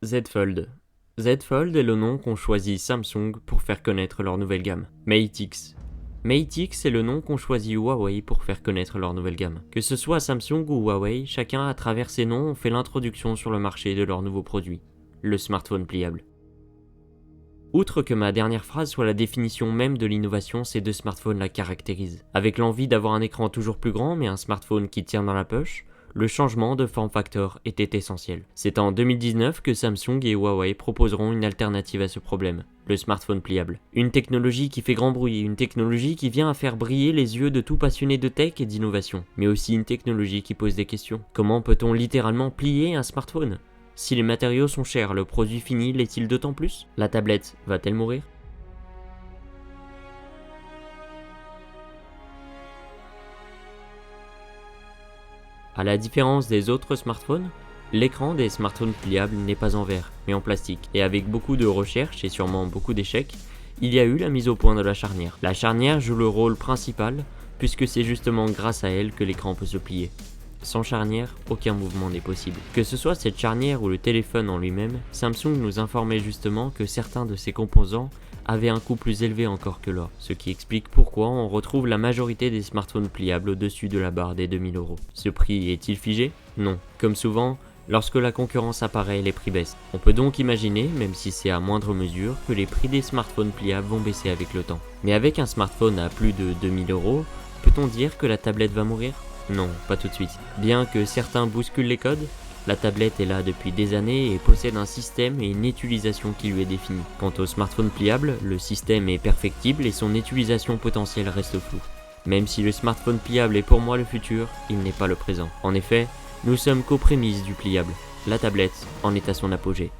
Z Fold. Z Fold est le nom qu'ont choisi Samsung pour faire connaître leur nouvelle gamme. Mate X. Mate X est le nom qu'ont choisi Huawei pour faire connaître leur nouvelle gamme. Que ce soit Samsung ou Huawei, chacun à travers ces noms ont fait l'introduction sur le marché de leur nouveau produit, le smartphone pliable. Outre que ma dernière phrase soit la définition même de l'innovation, ces deux smartphones la caractérisent. Avec l'envie d'avoir un écran toujours plus grand mais un smartphone qui tient dans la poche, le changement de form factor était essentiel. C'est en 2019 que Samsung et Huawei proposeront une alternative à ce problème, le smartphone pliable. Une technologie qui fait grand bruit, une technologie qui vient à faire briller les yeux de tout passionné de tech et d'innovation, mais aussi une technologie qui pose des questions. Comment peut-on littéralement plier un smartphone ? Si les matériaux sont chers, le produit fini l'est-il d'autant plus ? La tablette va-t-elle mourir ? À la différence des autres smartphones, l'écran des smartphones pliables n'est pas en verre, mais en plastique. Et avec beaucoup de recherches et sûrement beaucoup d'échecs, il y a eu la mise au point de la charnière. La charnière joue le rôle principal, puisque c'est justement grâce à elle que l'écran peut se plier. Sans charnière, aucun mouvement n'est possible. Que ce soit cette charnière ou le téléphone en lui-même, Samsung nous informait justement que certains de ses composants avaient un coût plus élevé encore que l'or, ce qui explique pourquoi on retrouve la majorité des smartphones pliables au-dessus de la barre des 2000 €. Ce prix est-il figé ? Non. Comme souvent, lorsque la concurrence apparaît, les prix baissent. On peut donc imaginer, même si c'est à moindre mesure, que les prix des smartphones pliables vont baisser avec le temps. Mais avec un smartphone à plus de 2000 €, peut-on dire que la tablette va mourir ? Non, pas tout de suite. Bien que certains bousculent les codes, la tablette est là depuis des années et possède un système et une utilisation qui lui est définie. Quant au smartphone pliable, le système est perfectible et son utilisation potentielle reste floue. Même si le smartphone pliable est pour moi le futur, il n'est pas le présent. En effet, nous sommes qu'aux prémices du pliable. La tablette en est à son apogée.